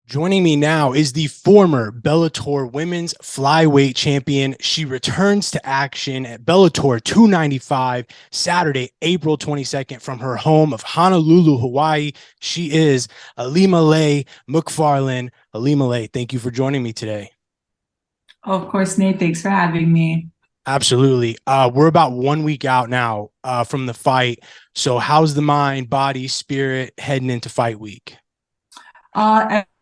Joining me now is the former Bellator women's flyweight champion. She returns to action at Bellator 295 Saturday, April 22nd from her home of Honolulu, Hawaii. She is Ilima-Lei Macfarlane. Ilima-Lei, thank you for joining me today. Oh, of course, Nate. Thanks for having me. Absolutely. We're about 1 week out now from the fight. So how's the mind, body, spirit heading into fight week?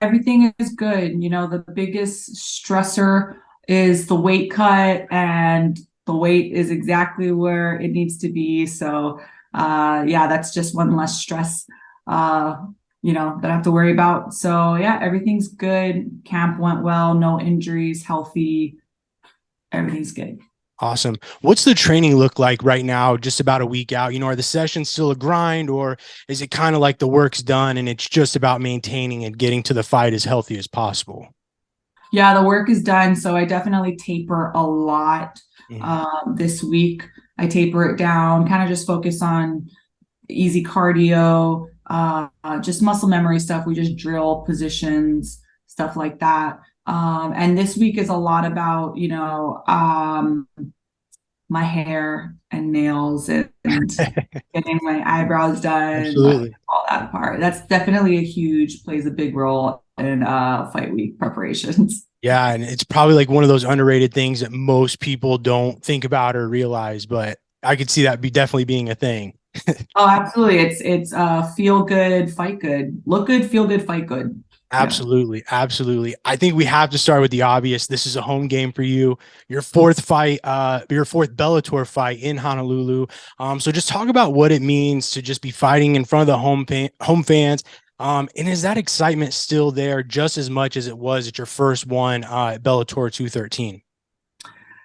Everything is good. The biggest stressor is the weight cut, and the weight is exactly where it needs to be. So, yeah, that's just one less stress, that I have to worry about. So, yeah, everything's good. Camp went well, no injuries, healthy. Everything's good. Awesome. What's the training look like right now, just about a week out? Are the sessions still a grind, or is it kind of like the work's done and it's just about maintaining and getting to the fight as healthy as possible? Yeah, the work is done. So I definitely taper a lot Mhm. this week. I taper it down, kind of just focus on easy cardio, just muscle memory stuff. We just drill positions, stuff like that. And this week is a lot about, my hair and nails and getting my eyebrows done, like Absolutely. all that part. That's definitely plays a big role in fight week preparations. Yeah, and it's probably like one of those underrated things that most people don't think about or realize, but I could see that be definitely being a thing. Oh, absolutely. It's feel good, fight good, look good, feel good, fight good. Yeah. Absolutely. Absolutely. I think we have to start with the obvious. This is a home game for you. Your fourth fight, your fourth Bellator fight in Honolulu. So just talk about what it means to just be fighting in front of the home fans. And is that excitement still there just as much as it was at your first one at Bellator 213?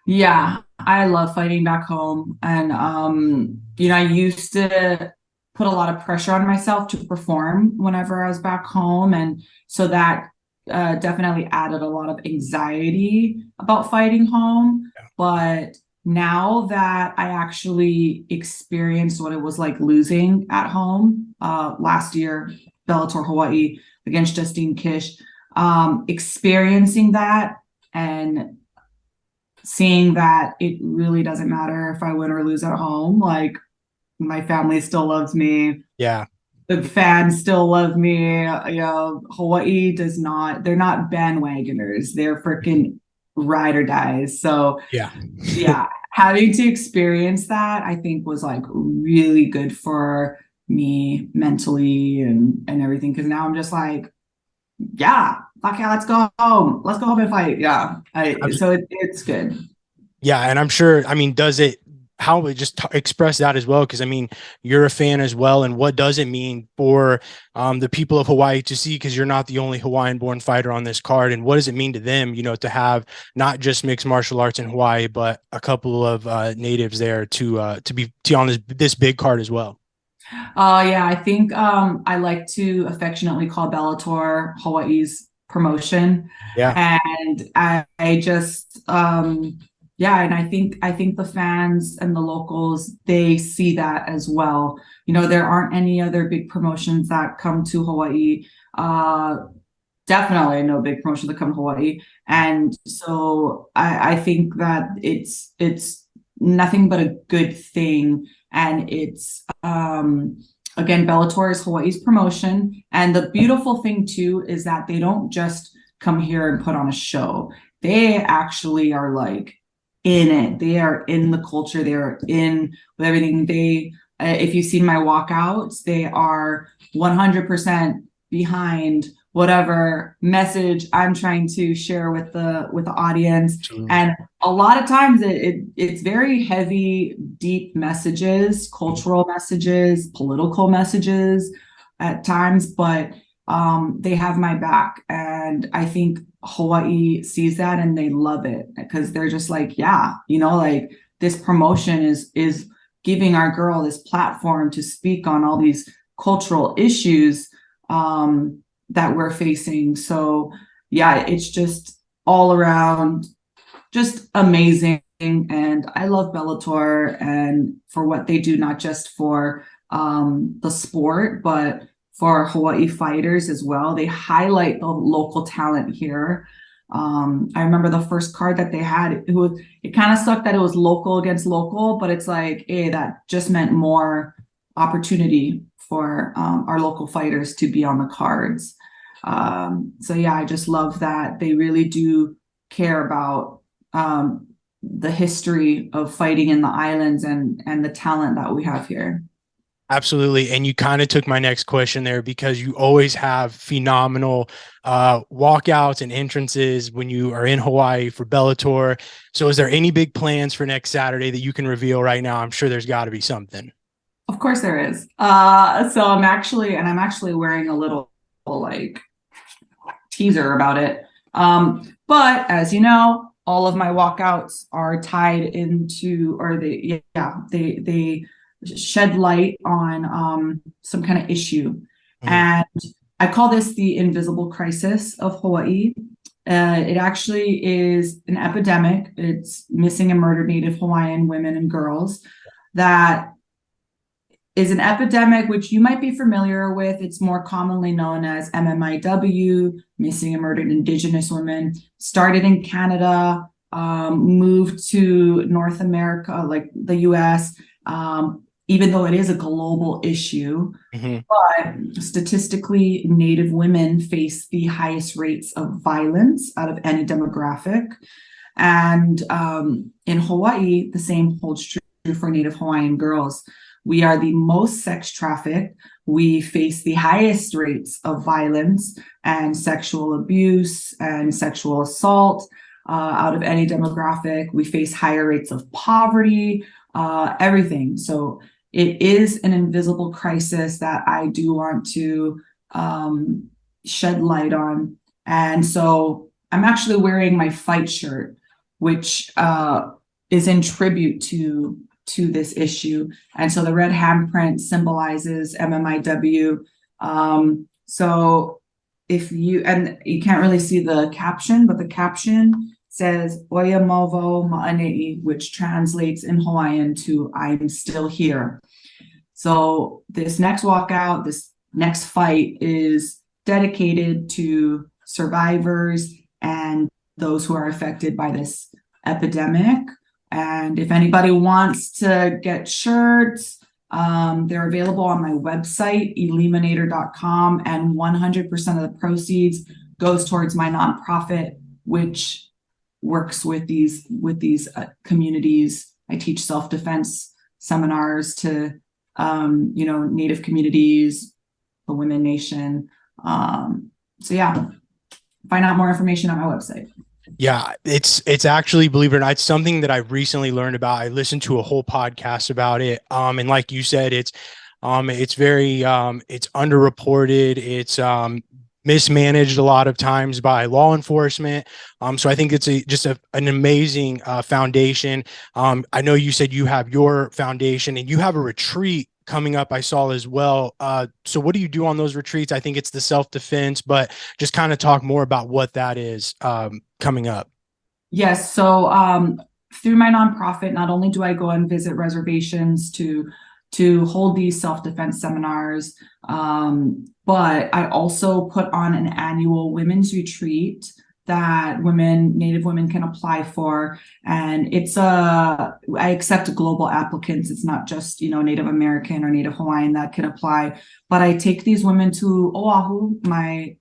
Yeah, I love fighting back home. And I used to put a lot of pressure on myself to perform whenever I was back home. And so that definitely added a lot of anxiety about fighting home. But now that I actually experienced what it was like losing at home last year, Bellator Hawaii against Justine Kish, experiencing that and seeing that it really doesn't matter if I win or lose at home. Like, my family still loves me. Yeah. The fans still love me. Hawaii does not, they're not bandwagoners. They're freaking ride or dies. So, Yeah. yeah, having to experience that, I think, was like really good for me mentally and everything. Cause now I'm just like, yeah, okay, let's go home. Let's go home and fight. Yeah. It's good. Yeah, and I'm sure, I mean, does it, how it just express that as well? Because I mean, you're a fan as well. And what does it mean for the people of Hawaii to see? Because you're not the only Hawaiian born fighter on this card. And what does it mean to them, to have not just mixed martial arts in Hawaii, but a couple of natives there to be on this big card as well? Yeah, I think I like to affectionately call Bellator Hawaii's promotion. Yeah. And I just yeah, and I think the fans and the locals, they see that as well. There aren't any other big promotions that come to Hawaii. Definitely no big promotion that come to Hawaii. And so I think that it's nothing but a good thing. And it's again, Bellator is Hawaii's promotion. And the beautiful thing too is that they don't just come here and put on a show. They actually are like in it. They are in the culture. They are in with everything. If you've seen my walkouts, they are 100% behind whatever message I'm trying to share with the audience. Absolutely. And a lot of times it's very heavy, deep messages, cultural messages, political messages at times, but they have my back. And I think Hawaii sees that and they love it because they're just like, yeah, like this promotion is giving our girl this platform to speak on all these cultural issues that we're facing. So yeah, it's just all around just amazing. And I love Bellator and for what they do, not just for the sport, but for Hawaii fighters as well. They highlight the local talent here. I remember the first card that they had, it kind of sucked that it was local against local, but it's like, hey, that just meant more opportunity for our local fighters to be on the cards. So yeah, I just love that they really do care about the history of fighting in the islands and the talent that we have here. Absolutely. And you kind of took my next question there, because you always have phenomenal walkouts and entrances when you are in Hawaii for Bellator. So is there any big plans for next Saturday that you can reveal right now? I'm sure there's got to be something. Of course there is. So I'm actually wearing a little like teaser about it. But as you know, all of my walkouts are tied into, or they shed light on some kind of issue. Mm-hmm. And I call this the invisible crisis of Hawaii. It actually is an epidemic. It's missing and murdered Native Hawaiian women and girls. That is an epidemic which you might be familiar with. It's more commonly known as MMIW, missing and murdered Indigenous women. Started in Canada, moved to North America, like the US, even though it is a global issue. Mm-hmm. But statistically, Native women face the highest rates of violence out of any demographic. And in Hawaii, the same holds true for Native Hawaiian girls. We are the most sex trafficked. We face the highest rates of violence and sexual abuse and sexual assault out of any demographic. We face higher rates of poverty, everything. So it is an invisible crisis that I do want to shed light on. And so I'm actually wearing my fight shirt, which is in tribute to this issue. And so the red handprint symbolizes MMIW. So if you can't really see the caption, but the caption says Oia Movo Ma'anei, which translates in Hawaiian to I'm still here. So this next walkout, this next fight is dedicated to survivors and those who are affected by this epidemic. And if anybody wants to get shirts, they're available on my website, eliminator.com, and 100% of the proceeds goes towards my nonprofit, which works with these communities. I teach self-defense seminars to Native communities, the Women Nation. So yeah, find out more information on my website. Yeah, it's actually, believe it or not, it's something that I recently learned about. I listened to a whole podcast about it. And like you said, it's very it's underreported. It's mismanaged a lot of times by law enforcement. So I think it's just an amazing foundation. I know you said you have your foundation and you have a retreat coming up, I saw as well. So what do you do on those retreats? I think it's the self-defense, but just kind of talk more about what that is coming up. Yes. So through my nonprofit, not only do I go and visit reservations to hold these self-defense seminars, but I also put on an annual women's retreat that Native women can apply for. And I accept global applicants. It's not just, Native American or Native Hawaiian that can apply, but I take these women to Oahu, my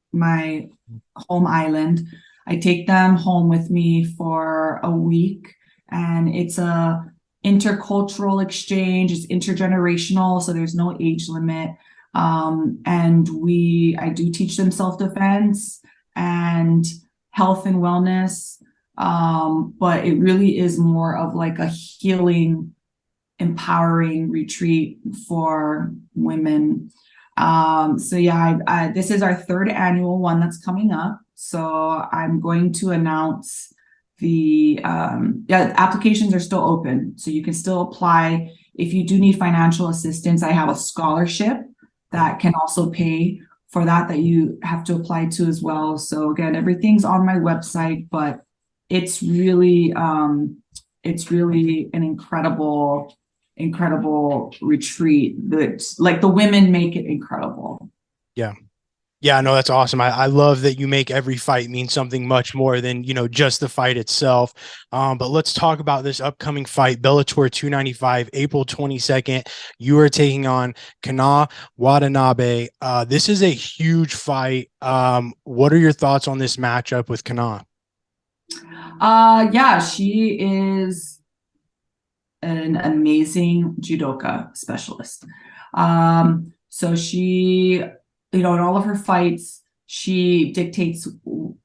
home island. I take them home with me for a week, and it's a intercultural exchange. It's intergenerational, so there's no age limit. And I do teach them self-defense and health and wellness. But it really is more of like a healing, empowering retreat for women. So yeah, this is our third annual one that's coming up. So I'm going to announce the applications are still open. So you can still apply. If you do need financial assistance, I have a scholarship that can also pay for that you have to apply to as well. So again, everything's on my website, but it's really an incredible retreat. That, like, the women make it incredible. Yeah. Yeah, no, that's awesome. I love that you make every fight mean something much more than, just the fight itself. But let's talk about this upcoming fight, Bellator 295, April 22nd. You are taking on Kana Watanabe. This is a huge fight. What are your thoughts on this matchup with Kana? Yeah, she is an amazing judoka specialist. So she, in all of her fights, she dictates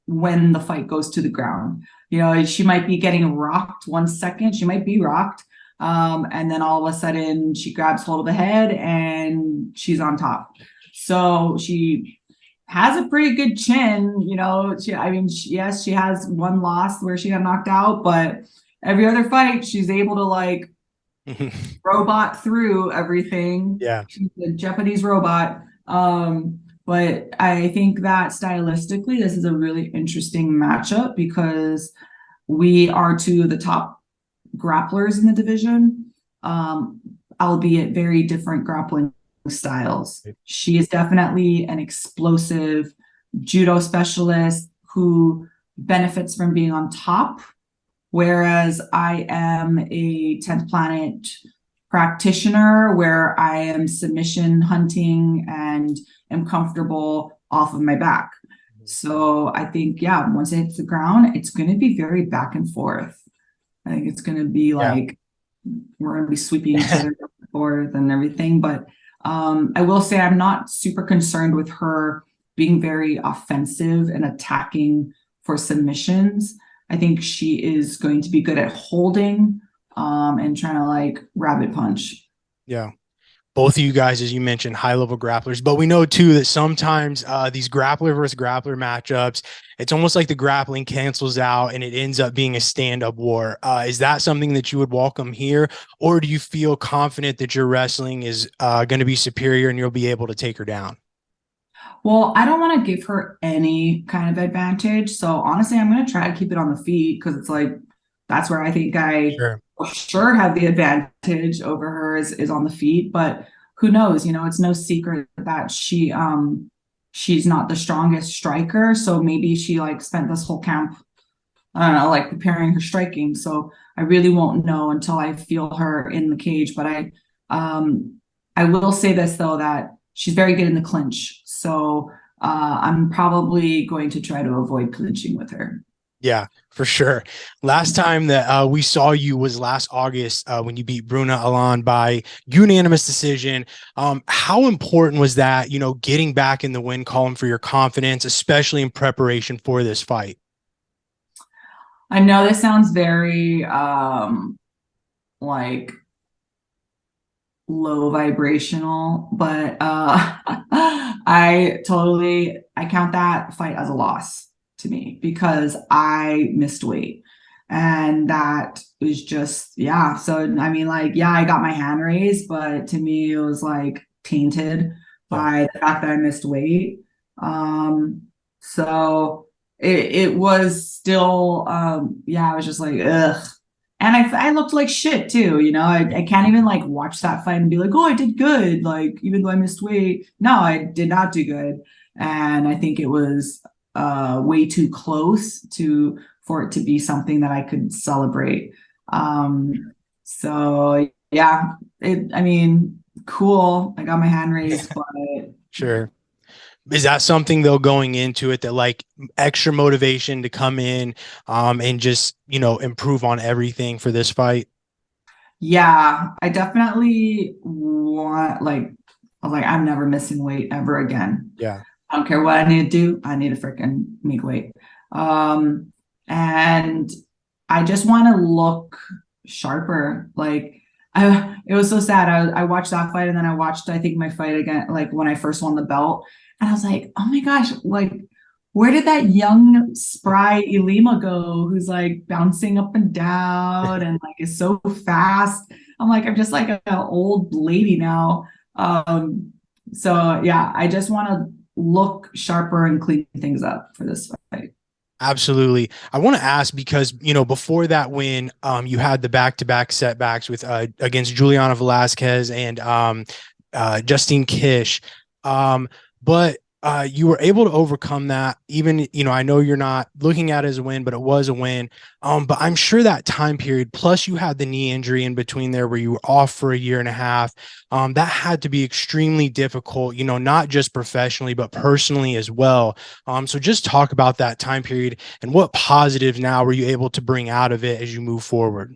when the fight goes to the ground. She might be getting rocked 1 second, she might be rocked. And then all of a sudden she grabs hold of the head and she's on top. So she has a pretty good chin. Yes, she has one loss where she got knocked out, but every other fight she's able to like robot through everything. Yeah. She's a Japanese robot. But I think that stylistically, this is a really interesting matchup because we are two of the top grapplers in the division, albeit very different grappling styles. She is definitely an explosive judo specialist who benefits from being on top, whereas I am a 10th planet practitioner where I am submission hunting and am comfortable off of my back. So I think, yeah, once it hits the ground, it's going to be very back and forth. I think it's going to be like we're going to be sweeping each other back and forth and everything. But I will say I'm not super concerned with her being very offensive and attacking for submissions. I think she is going to be good at holding and trying to like rabbit punch. Yeah. Both of you guys, as you mentioned, high level grapplers, but we know too that sometimes these grappler versus grappler matchups, it's almost like the grappling cancels out and it ends up being a stand-up war. Is that something that you would welcome here, or do you feel confident that your wrestling is going to be superior and you'll be able to take her down? Well, I don't want to give her any kind of advantage. So honestly, I'm going to try to keep it on the feet because it's like that's where I think I Sure. for sure have the advantage over her is on the feet. But who knows? It's no secret that she's not the strongest striker. So maybe she like spent this whole camp, I don't know, like preparing her striking. So I really won't know until I feel her in the cage. But I will say this though, that she's very good in the clinch. So I'm probably going to try to avoid clinching with her. Yeah, for sure. Last time that we saw you was last August when you beat Bruna Alon by unanimous decision. How important was that, getting back in the win column for your confidence, especially in preparation for this fight? I know this sounds very like low vibrational, but I count that fight as a loss to me because I missed weight. And that was just, yeah. So, I mean, like, yeah, I got my hand raised, but to me, it was like tainted by the fact that I missed weight. So it was still, yeah, I was just like, ugh. And I looked like shit too, I can't even like watch that fight and be like, oh, I did good. Like, even though I missed weight, no, I did not do good. And I think it was way too close for it to be something that I could celebrate. So yeah, I mean, cool. I got my hand raised, but Sure. Is that something though going into it that like extra motivation to come in and just, improve on everything for this fight? yeah, I definitely want like I was like, I'm never missing weight ever again. Yeah. I don't care what I need to do. I need to freaking make weight. And I just want to look sharper. Like it was so sad. I watched that fight and then I watched, I think my fight again, like when I first won the belt. And I was like, oh my gosh, like where did that young, spry Ilima go who's like bouncing up and down and like is so fast? I'm like, I'm just like an old lady now. So yeah, I just want to look sharper and clean things up for this fight. Absolutely. I want to ask because, before that win, you had the back-to-back setbacks with against Juliana Velasquez and Justine Kish. but you were able to overcome that. Even, I know you're not looking at it as a win, but it was a win. But I'm sure that time period, plus you had the knee injury in between there where you were off for a year and a half, that had to be extremely difficult, not just professionally, but personally as well. So just talk about that time period and what positives now were you able to bring out of it as you move forward?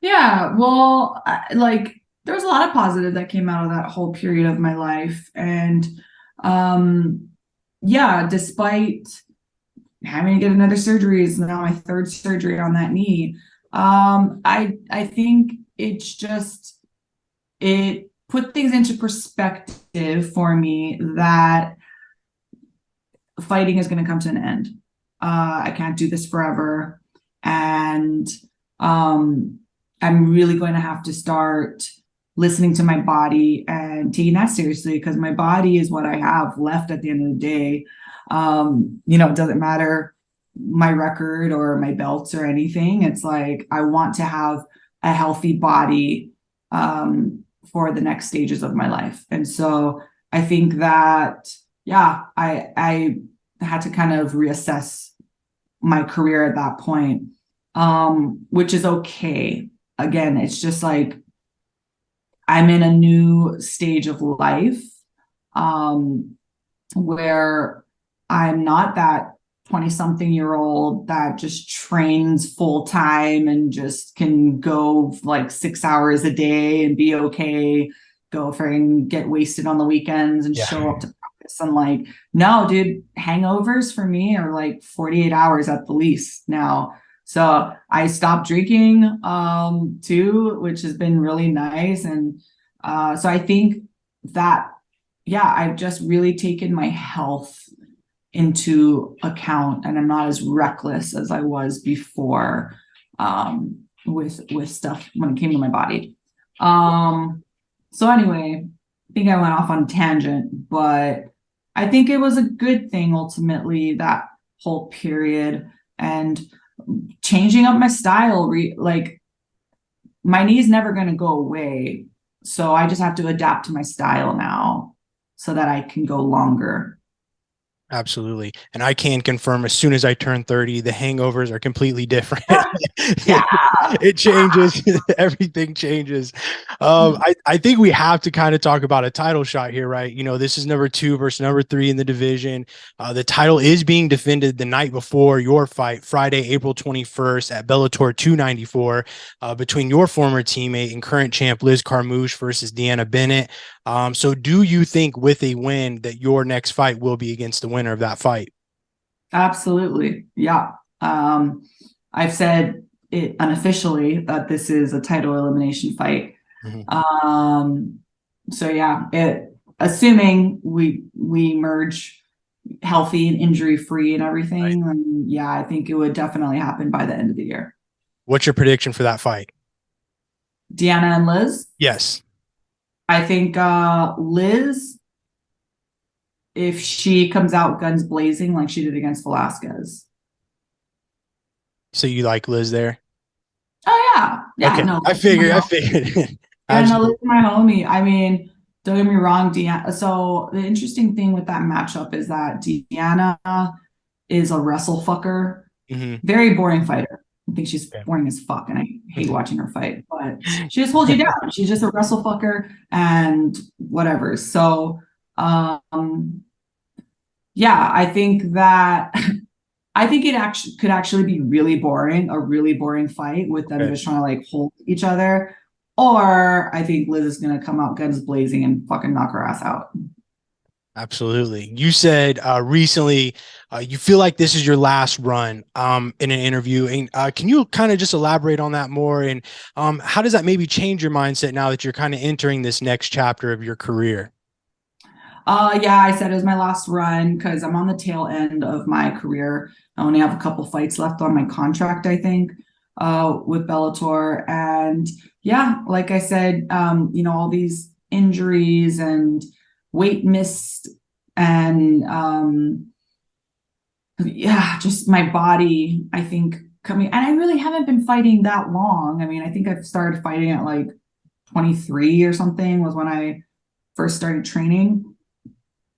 Yeah, well, like there was a lot of positive that came out of that whole period of my life. And um, yeah, despite having to get another surgery, is now my third surgery on that knee. I think it put things into perspective for me that fighting is going to come to an end. I can't do this forever. And I'm really going to have to start listening to my body and taking that seriously, because my body is what I have left at the end of the day. It doesn't matter my record or my belts or anything. It's like I want to have a healthy body for the next stages of my life. And so I think that, yeah, I had to kind of reassess my career at that point, which is okay. Again, it's just like I'm in a new stage of life where I'm not that 20-something-year-old that just trains full time and just can go like 6 hours a day and be okay, go for and get wasted on the weekends and Yeah. show up to practice. I'm like, no, dude, hangovers for me are like 48 hours at the least now. So I stopped drinking too, which has been really nice. And so I think that, yeah, I've just really taken my health into account, and I'm not as reckless as I was before with stuff when it came to my body. So anyway, I think I went off on a tangent, but I think it was a good thing ultimately, that whole period, and changing up my style. Like my knee's never going to go away, so I just have to adapt to my style now so that I can go longer. Absolutely. And I can confirm as soon as I turn 30, the hangovers are completely different. Yeah. It changes. Everything changes. I think we have to kind of talk about a title shot here, right? This is number 2 versus number 3 in the division. The title is being defended the night before your fight, Friday, April 21st at Bellator 294, between your former teammate and current champ Liz Carmouche versus Deanna Bennett. So do you think with a win that your next fight will be against the winner of that fight? Absolutely. Yeah. I've said it unofficially that this is a title elimination fight. So yeah, assuming we merge healthy and injury free and everything, Right. then yeah, I think it would definitely happen by the end of the year. What's your prediction for that fight? Deanna and Liz. Yes. I think Liz, if she comes out guns blazing like she did against Velasquez. So you like Liz there? Oh yeah. Yeah, Okay. no. I figured. And Absolutely. my homie. I mean, don't get me wrong, Deanna. So the interesting thing with that matchup is that Deanna is a wrestle fucker, very boring fighter. I think she's boring as fuck, and I hate watching her fight. But she just holds you down. She's just a wrestle fucker and whatever. So, yeah, I think that I think it actually could actually be really boring, a really boring fight with them just trying to like hold each other. Or I think Liz is going to come out guns blazing and fucking knock her ass out. Absolutely. You said recently you feel like this is your last run in an interview. And can you kind of just elaborate on that more? And how does that maybe change your mindset now that you're kind of entering this next chapter of your career? Yeah, I said it was my last run because I'm on the tail end of my career. I only have a couple fights left on my contract, I think, with Bellator. And yeah, like I said, all these injuries and weight missed and yeah, just my body, I think coming, and I really haven't been fighting that long. I mean, I think I've started fighting at like 23 or something was when I first started training.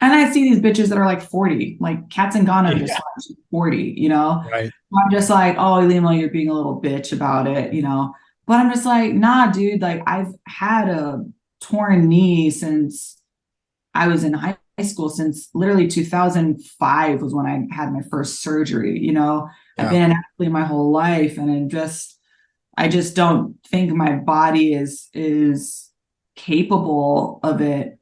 And I see these bitches that are like 40, like Cats and Ghana just Yeah. 40, you know? Right. I'm just like, oh, Ilima, you're being a little bitch about it, you know? But I'm just like, nah, dude, like I've had a torn knee since I was in high school, since literally 2005 was when I had my first surgery, you know? I've Yeah. been an athlete my whole life, and I just don't think my body is capable of it.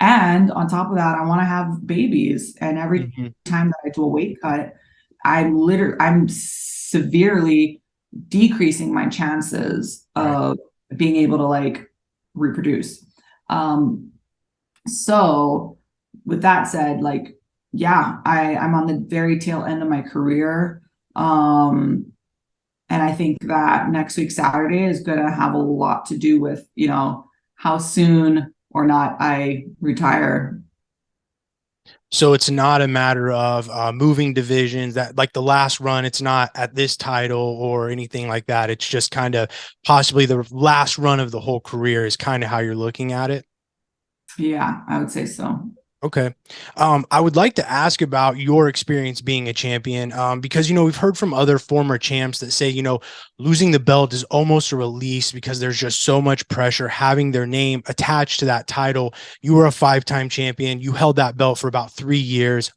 And on top of that, I want to have babies. And every Mhm. time that I do a weight cut, I'm severely decreasing my chances Right. of being able to like reproduce. Um, so with that said, like, yeah, I'm on the very tail end of my career. Um, and I think that next week, Saturday, is going to have a lot to do with, you know, how soon or not I retire. So it's not a matter of moving divisions that like the last run, it's not at this title or anything like that. It's just kind of possibly the last run of the whole career is kind of how you're looking at it. Yeah, I would say so. Okay. I would like to ask about your experience being a champion, because, we've heard from other former champs that say, losing the belt is almost a release because there's just so much pressure having their name attached to that title. You were a five-time champion. You held that belt for about 3 years.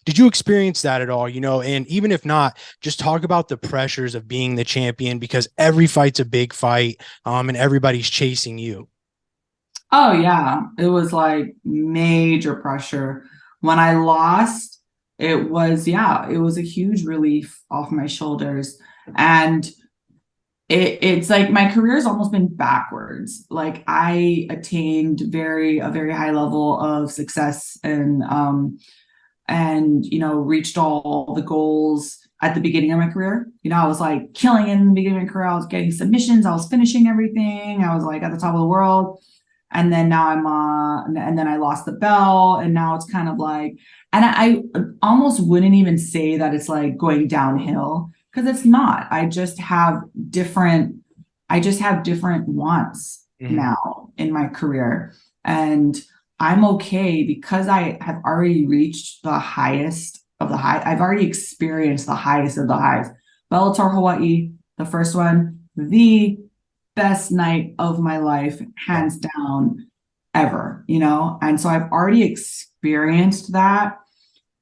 Did you experience that at all? And even if not, just talk about the pressures of being the champion because every fight's a big fight, and everybody's chasing you. Oh yeah, it was like major pressure. When I lost, it was a huge relief off my shoulders. And it's like my career's almost been backwards. Like I attained a very high level of success and reached all the goals at the beginning of my career. I was like killing in the beginning of my career. I was getting submissions, I was finishing everything, I was like at the top of the world. And then now and then I lost the belt, and now it's kind of like, and I almost wouldn't even say that it's like going downhill, because it's not. Different I just have different wants Mhm. now in my career. And I'm okay because I have already reached the highest of the high. I've already experienced the highest of the highs. Bellator Hawaii, the first one, the best night of my life, Yeah. hands down, ever, you know? And so I've already experienced that.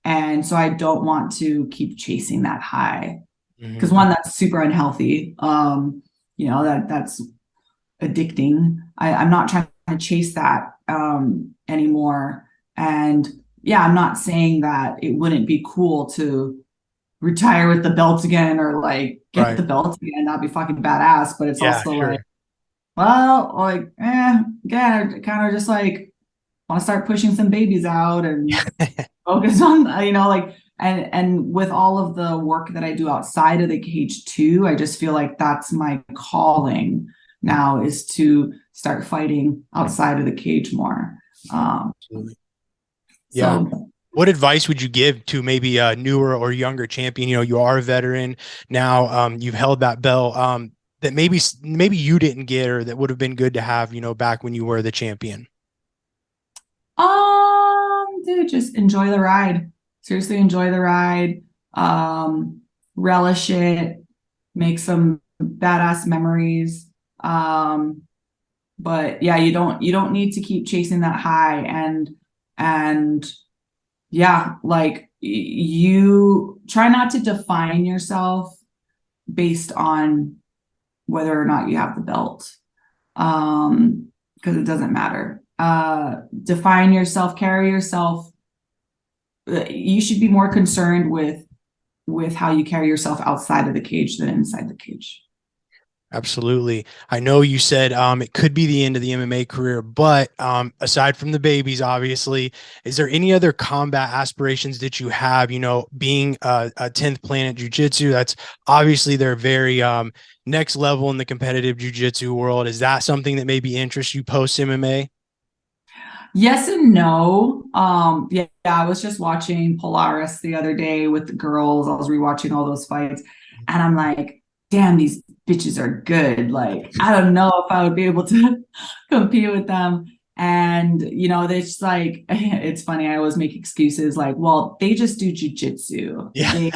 And so I don't want to keep chasing that high, because Mhm. one, that's super unhealthy. That's addicting. I'm not trying to chase that anymore. And yeah, I'm not saying that it wouldn't be cool to retire with the belt again, or like get Right. the belt again. That'd be fucking badass. But it's Yeah, also like, sure. well, like, again, I kind of just like want to start pushing some babies out and focus on, like, and with all of the work that I do outside of the cage too, I just feel like that's my calling now, is to start fighting outside of the cage more. Um, Absolutely. Yeah. so What advice would you give to maybe a newer or younger champion? You are a veteran now. You've held that belt, that maybe you didn't get, or that would have been good to have, back when you were the champion. dude, just enjoy the ride. Seriously, enjoy the ride. Um, Relish it. Make some badass memories. But yeah, you don't need to keep chasing that high. And yeah, like you try not to define yourself based on whether or not you have the belt. Because it doesn't matter. Define yourself, carry yourself. You should be more concerned with how you carry yourself outside of the cage than inside the cage. Absolutely. I know you said it could be the end of the MMA career, but aside from the babies, obviously, is there any other combat aspirations that you have? Being a 10th Planet Jiu-Jitsu, that's obviously they're very next level in the competitive jiu-jitsu world. Is that something that maybe interests you post MMA? Yes and no. Yeah, I was just watching Polaris the other day with the girls. I was rewatching all those fights, and I'm like, damn, these bitches are good. Like, I don't know if I would be able to compete with them. And, it's like, it's funny. I always make excuses like, well, they just do jujitsu. Yeah.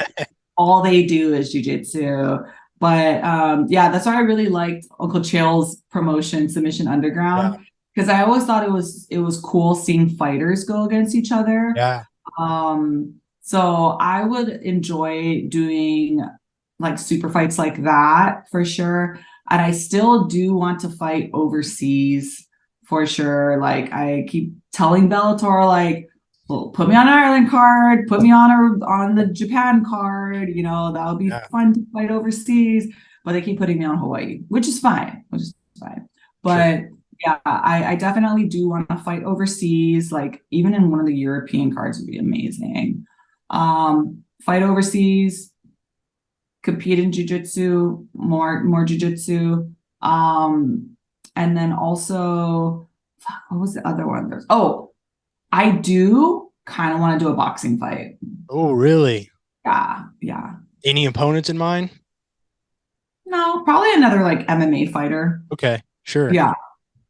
All they do is jujitsu. But yeah, that's why I really liked Uncle Chael's promotion, Submission Yeah. Underground, because I always thought it was cool seeing fighters go against each other. Yeah. So I would enjoy doing like super fights like that for sure. And I still do want to fight overseas for sure. Like I keep telling Bellator, like, well, put me on an Ireland card, put me on the Japan card. That would be Yeah. fun to fight overseas. But they keep putting me on Hawaii, which is fine. Sure. But yeah, I definitely do want to fight overseas. Like even in one of the European cards would be amazing. Fight overseas, compete in jujitsu, more jujitsu. And then also, what was the other one? I do kind of want to do a boxing fight. Oh, really? Yeah, yeah. Any opponents in mind? No, probably another like MMA fighter. Okay, sure. Yeah.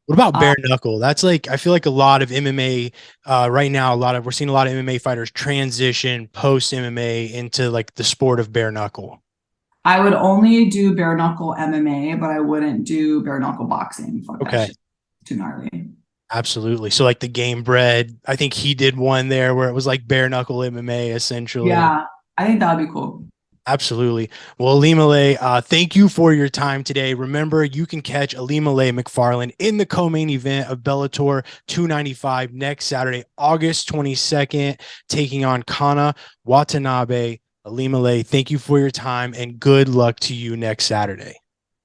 What about Uh, bare knuckle? That's like I feel like a lot of MMA right now. We're seeing a lot of MMA fighters transition post MMA into like the sport of bare knuckle. I would only do bare knuckle MMA, but I wouldn't do bare knuckle boxing. Fuck that Okay, shit. Too gnarly. absolutely. So like the Game Bread, I think he did one there where it was like bare knuckle MMA essentially. Yeah, I think that would be cool. Absolutely. Well, Ilima-Lei, thank you for your time today. Remember, you can catch Ilima-Lei Macfarlane in the co-main event of Bellator 295 next Saturday, August 22nd, taking on Kana Watanabe. Ilima-Lei, thank you for your time and good luck to you next Saturday.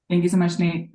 Thank you so much, Nate.